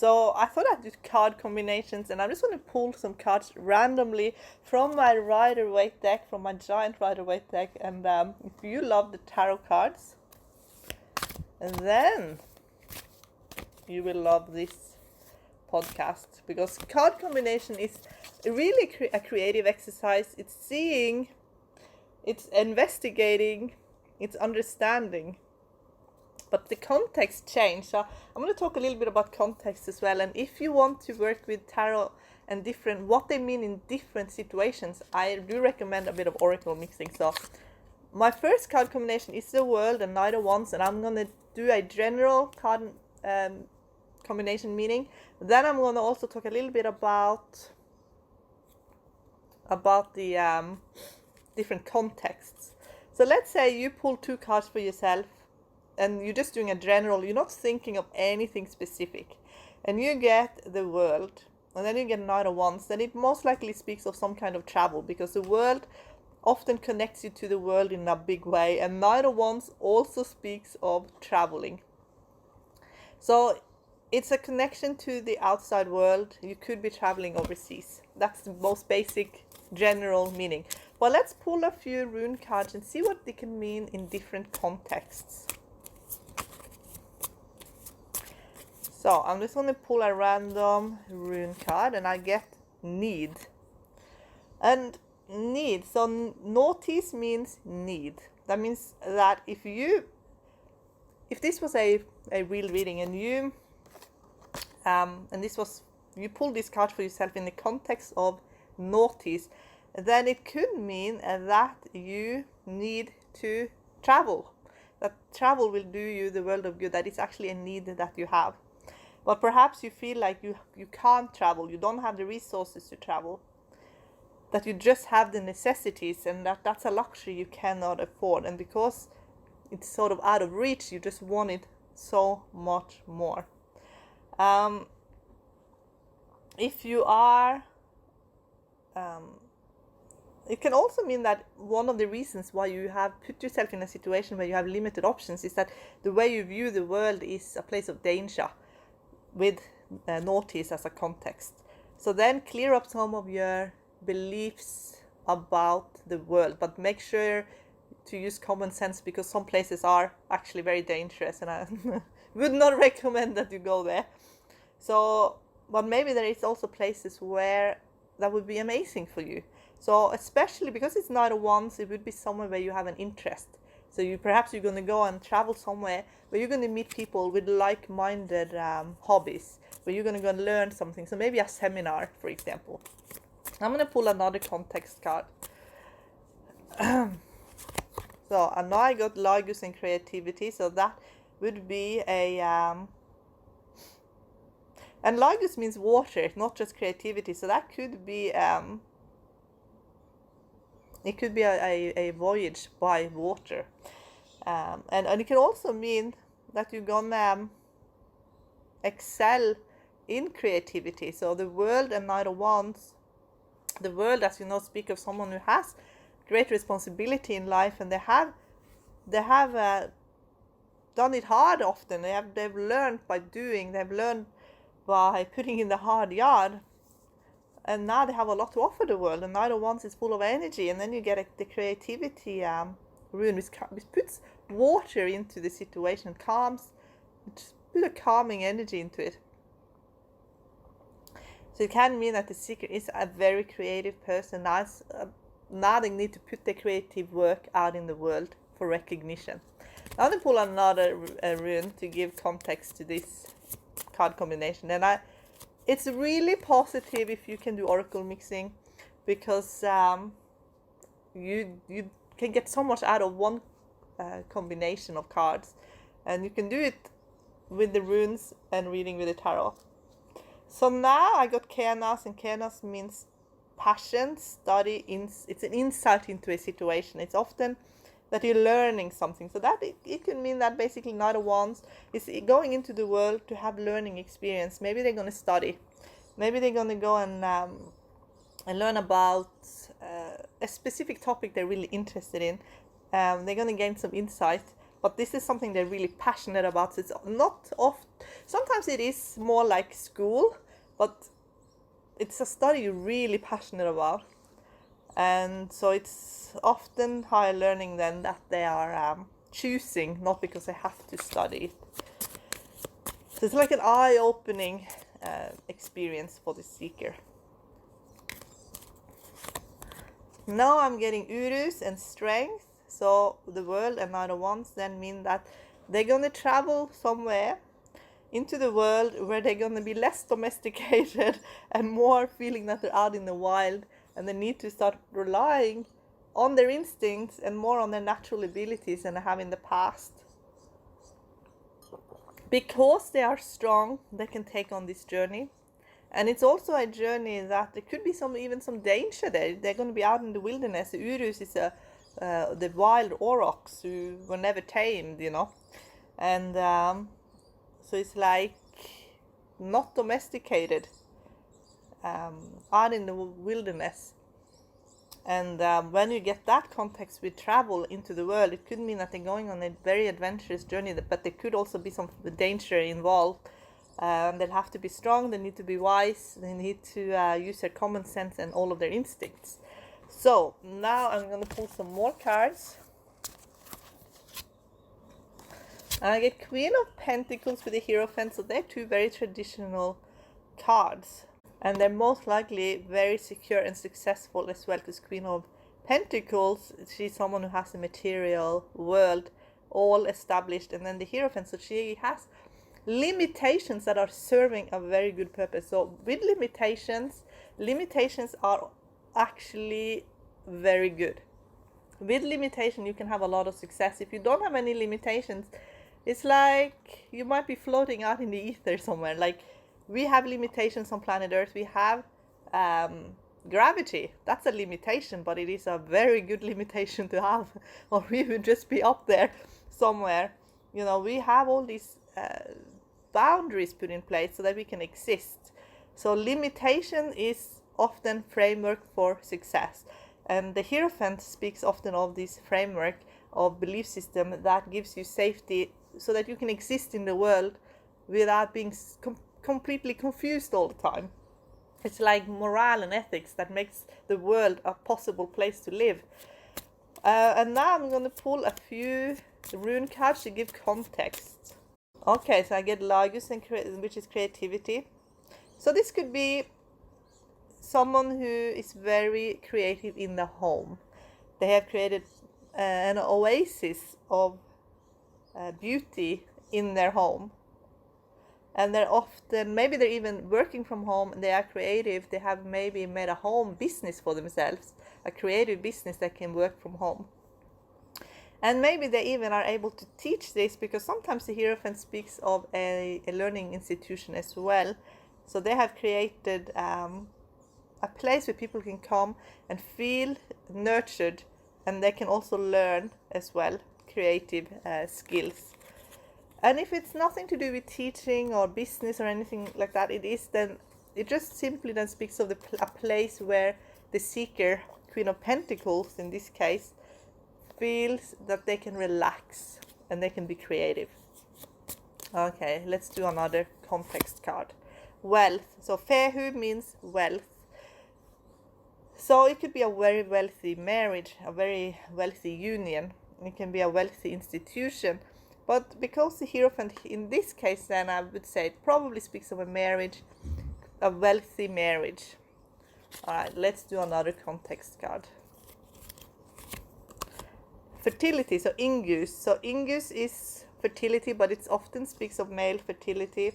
So I thought I'd do card combinations, and I'm just going to pull some cards randomly from my Rider-Waite deck, from my giant Rider-Waite deck. And if you love the tarot cards, then you will love this podcast, because card combination is really a creative exercise. It's seeing, it's investigating, it's understanding. But the context change. So I'm going to talk a little bit about context as well. And if you want to work with tarot and what they mean in different situations, I do recommend a bit of oracle mixing. So my first card combination is the World and Knight of Wands, and I'm going to do a general card combination meaning. Then I'm going to also talk a little bit about the different contexts. So let's say you pull 2 cards for yourself, and you're just doing a general, you're not thinking of anything specific, and you get the World, and then you get Knight of Wands. Then it most likely speaks of some kind of travel, because the World often connects you to the world in a big way, and Knight of Wands also speaks of traveling. So it's a connection to the outside world. You could be traveling overseas. That's the most basic general meaning. Well, let's pull a few rune cards and see what they can mean in different contexts. So I'm just going to pull a random rune card, and I get need. And need, so Nauthiz means need. That means that if this was a real reading, and you pulled this card for yourself in the context of Nauthiz, then it could mean that you need to travel. That travel will do you the world of good. That is actually a need that you have. But perhaps you feel like you can't travel, you don't have the resources to travel, that you just have the necessities, and that's a luxury you cannot afford. And because it's sort of out of reach, you just want it so much more. If you are, it can also mean that one of the reasons why you have put yourself in a situation where you have limited options is that the way you view the world is a place of danger, with Nauthiz as a context. So then clear up some of your beliefs about the world, but make sure to use common sense, because some places are actually very dangerous, and I would not recommend that you go there. So, but maybe there is also places where that would be amazing for you. So especially because it's Knight of Wands, it would be somewhere where you have an interest. So you're going to go and travel somewhere where you're going to meet people with like-minded hobbies, where you're going to go and learn something. So maybe a seminar, for example. I'm going to pull another context card. So and now I got Laguz and creativity. So that would be a... and Laguz means water, not just creativity. So that could be... it could be a voyage by water. And it can also mean that you're gonna excel in creativity. So the World and Knight of Wands, the World, as you know, speak of someone who has great responsibility in life, and they have done it hard often. They've learned by doing, they've learned by putting in the hard yard. And now they have a lot to offer the world. And Knight of Wands is full of energy. And then you get the creativity rune, which puts water into the situation, calms, just put a calming energy into it. So it can mean that the seeker is a very creative person. Now they need to put their creative work out in the world for recognition. Now I'm going to pull another rune to give context to this card combination. And it's really positive if you can do oracle mixing, because you can get so much out of one combination of cards, and you can do it with the runes and reading with the tarot. So now I got Kenaz, and Kenaz means passion, study, it's an insight into a situation. It's often that you're learning something. So that it can mean that basically Knight of Wands is going into the world to have learning experience. Maybe they're going to study. Maybe they're going to go and learn about a specific topic they're really interested in. They're going to gain some insight. but this is something they're really passionate about. So it's not oft. Sometimes it is more like school, but it's a study you're really passionate about. And so it's often higher learning than that they are choosing, not because they have to study it. So it's like an eye-opening experience for the seeker. Now I'm getting Uruz and strength. So the world and other ones then mean that they're going to travel somewhere into the world where they're going to be less domesticated and more feeling that they're out in the wild, and they need to start relying on their instincts and more on their natural abilities than they have in the past. Because they are strong, they can take on this journey. And it's also a journey that there could be even some danger there. They're going to be out in the wilderness. The Uruz is the wild aurochs who were never tamed, you know. And so it's like not domesticated, out in the wilderness. And when you get that context with travel into the world, it could mean that they're going on a very adventurous journey, but there could also be some danger involved. They'll have to be strong, they need to be wise, they need to use their common sense and all of their instincts. So now I'm going to pull some more cards. And I get Queen of Pentacles with the Hierophant, so they're two very traditional cards. And they're most likely very secure and successful as well, because Queen of Pentacles, she's someone who has a material world all established. And then the Hierophant, so she has limitations that are serving a very good purpose. So with limitations are actually very good. With limitation, you can have a lot of success. If you don't have any limitations, it's like you might be floating out in the ether somewhere. Like, we have limitations on planet Earth. We have gravity. That's a limitation, but it is a very good limitation to have, or we would just be up there somewhere. You know, we have all these boundaries put in place so that we can exist. So limitation is often framework for success. And the Hierophant speaks often of this framework of belief system that gives you safety so that you can exist in the world without being completely confused all the time. It's like morale and ethics that makes the world a possible place to live. And now I'm going to pull a few rune cards to give context. Okay, so I get Laguz, which is creativity. So this could be someone who is very creative in the home. They have created an oasis of beauty in their home. And they're often, maybe they're even working from home, and they are creative. They have maybe made a home business for themselves, a creative business that can work from home. And maybe they even are able to teach this, because sometimes the Hierophant speaks of a learning institution as well. So they have created a place where people can come and feel nurtured, and they can also learn as well creative skills. And if it's nothing to do with teaching or business or anything like that, it just simply then speaks of a place where the seeker, Queen of Pentacles in this case, feels that they can relax and they can be creative. Okay, let's do another context card. Wealth. So Fehu means wealth. So it could be a very wealthy marriage, a very wealthy union. It can be a wealthy institution. But because the Hierophant in this case, then I would say it probably speaks of a marriage, a wealthy marriage. Alright, let's do another context card. Fertility, so Inguz. So Inguz is fertility, but it often speaks of male fertility.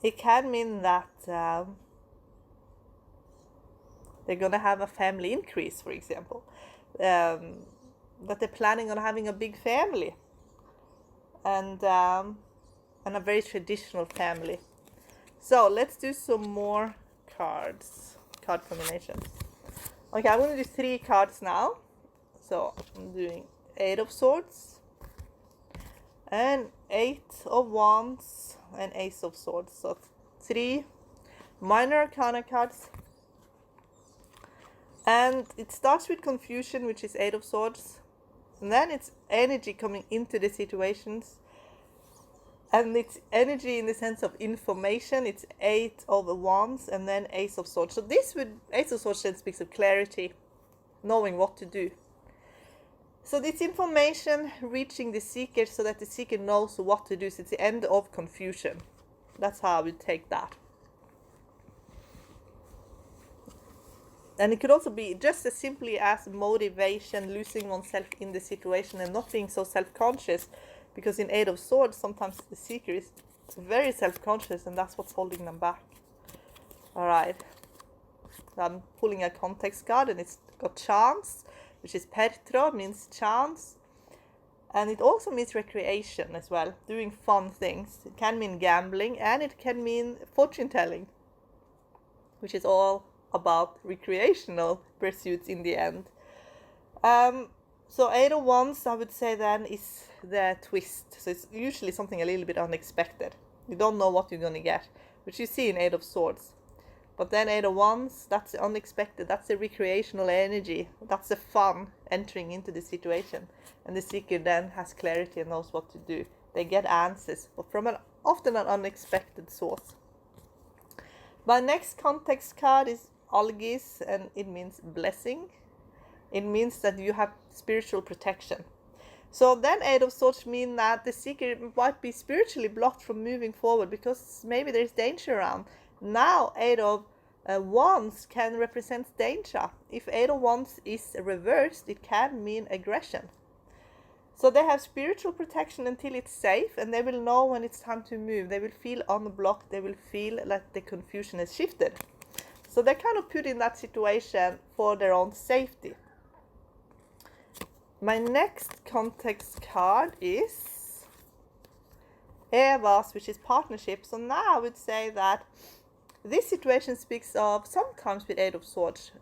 It can mean that they're going to have a family increase, for example. That they're planning on having a big family. And a very traditional family. So let's do some more card combinations. Okay, I'm going to do 3 cards now. So I'm doing 8 of Swords, and 8 of Wands, and Ace of Swords. So 3 minor arcana cards. And it starts with Confusion, which is 8 of Swords. And then it's energy coming into the situations. And it's energy in the sense of information. It's 8 of Wands and then Ace of Swords. So Ace of Swords then speaks of clarity, knowing what to do. So it's information reaching the seeker so that the seeker knows what to do. So it's the end of confusion. That's how I would take that. And it could also be just as simply as motivation, losing oneself in the situation and not being so self-conscious. Because in 8 of Swords, sometimes the seeker is very self-conscious and that's what's holding them back. Alright. I'm pulling a context card and it's got chance, which is Perthro, means chance. And it also means recreation as well, doing fun things. It can mean gambling and it can mean fortune telling, which is all about recreational pursuits in the end. So 8 of Wands, I would say then, is the twist. So it's usually something a little bit unexpected. You don't know what you're going to get, which you see in 8 of Swords. But then 8 of Wands, that's the unexpected. That's the recreational energy. That's the fun entering into the situation. And the seeker then has clarity and knows what to do. They get answers, but from often an unexpected source. My next context card is Algiz, and it means blessing. It means that you have spiritual protection. So then 8 of Swords mean that the seeker might be spiritually blocked from moving forward because maybe there's danger around. Now 8 of Wands can represent danger. If 8 of Wands is reversed, it can mean aggression. So they have spiritual protection until it's safe, and they will know when it's time to move. They will feel unblocked. They will feel like the confusion has shifted. So they're kind of put in that situation for their own safety. My next context card is Ehwaz, which is partnership. So now I would say that this situation speaks of, sometimes with 8 of Swords,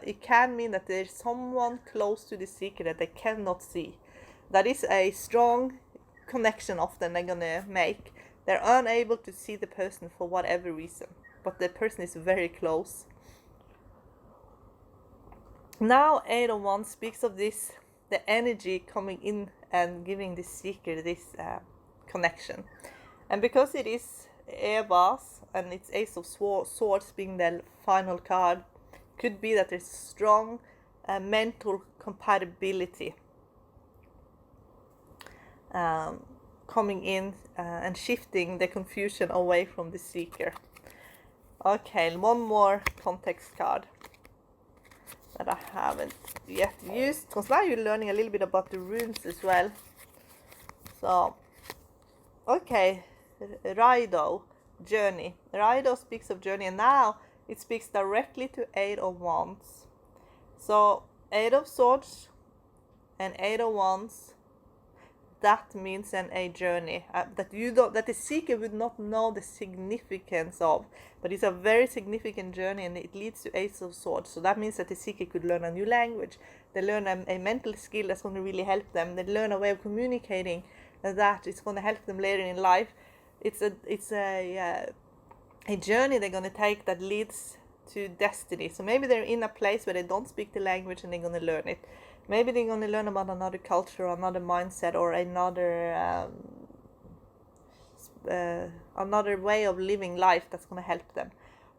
it can mean that there's someone close to the seeker that they cannot see. That is a strong connection often they're going to make. They're unable to see the person for whatever reason, but the person is very close. Now 8 of Wands speaks of this, the energy coming in and giving the seeker this connection. And because it is Ehwaz and it's Ace of Swords being the final card, could be that there's strong mental compatibility coming in and shifting the confusion away from the seeker. Okay, one more context card that I haven't yet used, because now you're learning a little bit about the runes as well. So, okay, Raidho, journey. Raidho speaks of journey, and now it speaks directly to 8 of Wands. So 8 of Swords and 8 of Wands, that means a journey that the seeker would not know the significance of, but it's a very significant journey, and it leads to Ace of Swords. So that means that the seeker could learn a new language. They learn a mental skill that's going to really help them. They learn a way of communicating that is going to help them later in life. It's a journey they're going to take that leads to destiny. So maybe they're in a place where they don't speak the language and they're going to learn it. Maybe they're going to learn about another culture, or another mindset, or another way of living life that's going to help them.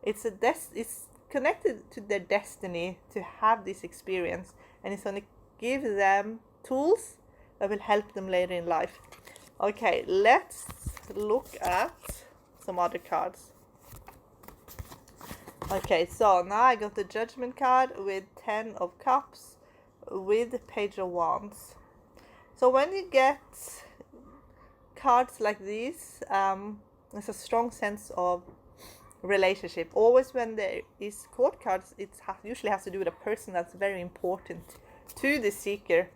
It's connected to their destiny to have this experience, and it's going to give them tools that will help them later in life. Okay, let's look at some other cards. Okay, so now I got the Judgment card with 10 of Cups with Page of Wands. So when you get cards like these, there's a strong sense of relationship. Always when there is court cards, it usually has to do with a person that's very important to the seeker.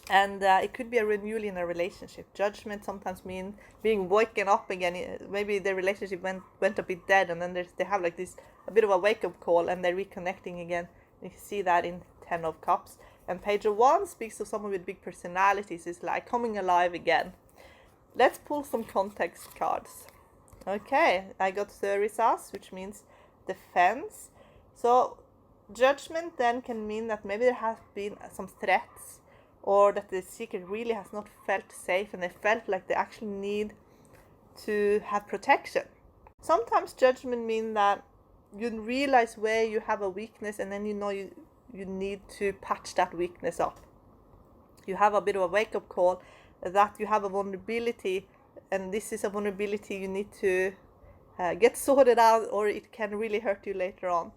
And it could be a renewal in a relationship. Judgment sometimes means being woken up again. Maybe the relationship went a bit dead, and then they have like this, a bit of a wake-up call, and they're reconnecting again. You can see that in 10 of Cups. And Page of Wands speaks of someone with big personalities. It's like coming alive again. Let's pull some context cards. Okay, I got Thurisaz, which means defense. So Judgment then can mean that maybe there have been some threats, or that the seeker really has not felt safe and they felt like they actually need to have protection. Sometimes judgment means that you realize where you have a weakness, and then you know you need to patch that weakness up. You have a bit of a wake-up call that you have a vulnerability, and this is a vulnerability you need to get sorted out, or it can really hurt you later on.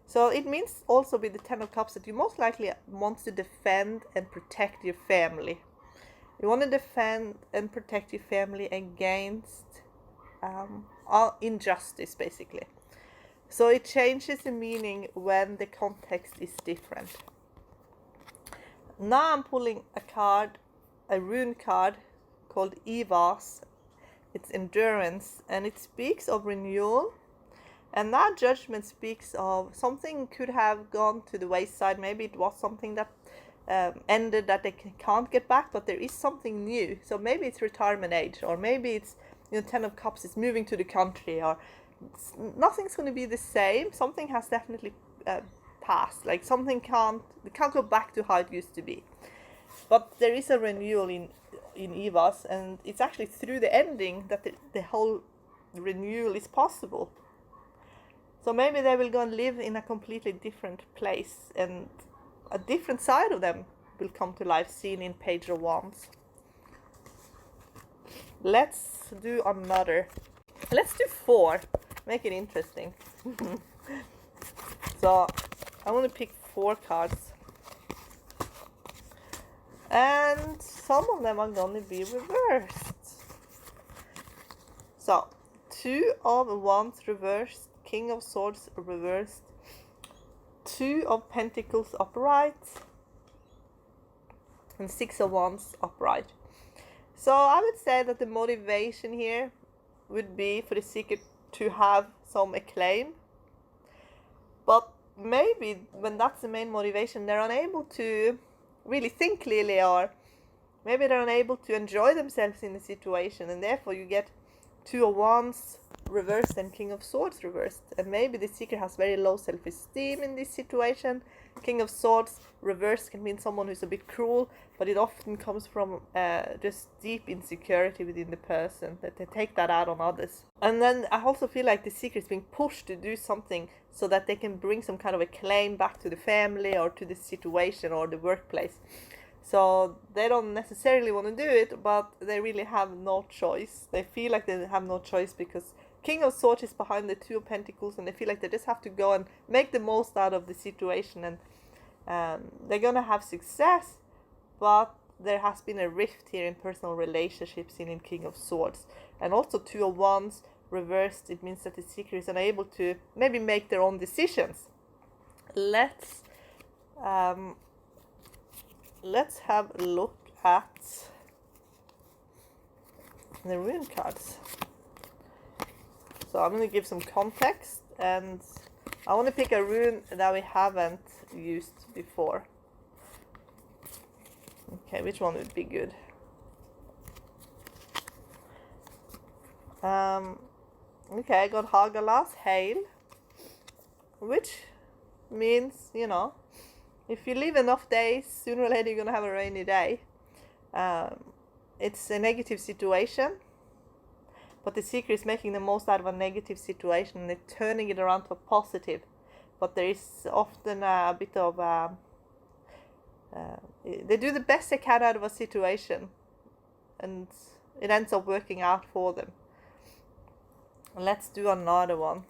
So it means also with the Ten of Cups that you most likely want to defend and protect your family. You want to defend and protect your family against injustice, basically. So it changes the meaning when the context is different. Now I'm pulling a rune card called Eihwaz. It's endurance, and it speaks of renewal. And that judgment speaks of something could have gone to the wayside. Maybe it was something that ended that they can't get back, but there is something new. So maybe it's retirement age, or maybe it's, Ten of Cups is moving to the country, or nothing's going to be the same. Something has definitely passed. Like something can't go back to how it used to be. But there is a renewal in Eihwaz, and it's actually through the ending that the whole renewal is possible. So maybe they will go and live in a completely different place, and a different side of them will come to life, seen in Page of Wands. Let's do another. Let's do 4. Make it interesting. So I want to pick 4 cards. And some of them are going to be reversed. So 2 of Wands reversed. King of Swords reversed, 2 of Pentacles upright, and 6 of Wands upright. So I would say that the motivation here would be for the seeker to have some acclaim, but maybe when that's the main motivation, they're unable to really think clearly, or maybe they're unable to enjoy themselves in the situation, and therefore you get 2 of Wands reversed and King of Swords reversed. And maybe the seeker has very low self-esteem in this situation. King of Swords reversed can mean someone who's a bit cruel, but it often comes from just deep insecurity within the person, that they take that out on others. And then I also feel like the seeker is being pushed to do something so that they can bring some kind of a claim back to the family or to the situation or the workplace. So they don't necessarily want to do it, but they really have no choice. They feel like they have no choice because King of Swords is behind the 2 of Pentacles, and they feel like they just have to go and make the most out of the situation, and they're going to have success, but there has been a rift here in personal relationships in King of Swords. And also 2 of Wands reversed, it means that the seeker is unable to maybe make their own decisions. Let's have a look at the rune cards. So I'm going to give some context, and I want to pick a rune that we haven't used before. Okay, which one would be good? Okay, I got Hagalaz, hail, which means, if you live enough days, sooner or later you're going to have a rainy day. It's a negative situation, but the seeker is making the most out of a negative situation and they're turning it around to a positive. But there is often a bit of they do the best they can out of a situation, and it ends up working out for them. Let's do another one.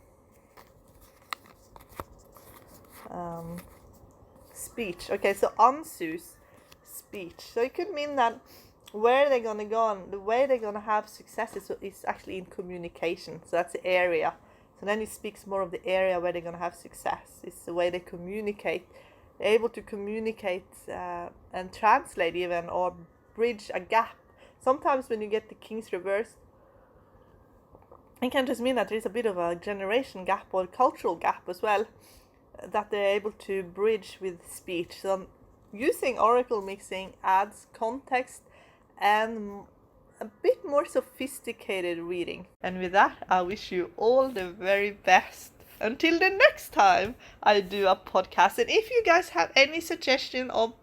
Speech. Okay, so Ansuz, speech. So it could mean that where they're going to go and the way they're going to have success is actually in communication. So that's the area. So then it speaks more of the area where they're going to have success. It's the way they communicate. They're able to communicate and translate even, or bridge a gap. Sometimes when you get the King's reversed, it can just mean that there is a bit of a generation gap or cultural gap as well, that they're able to bridge with speech. So using oracle mixing adds context and a bit more sophisticated reading. And with that, I wish you all the very best. until the next time I do a podcast. And if you guys have any suggestion of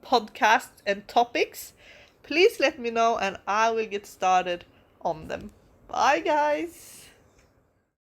podcasts and topics, please let me know and I will get started on them. Bye guys.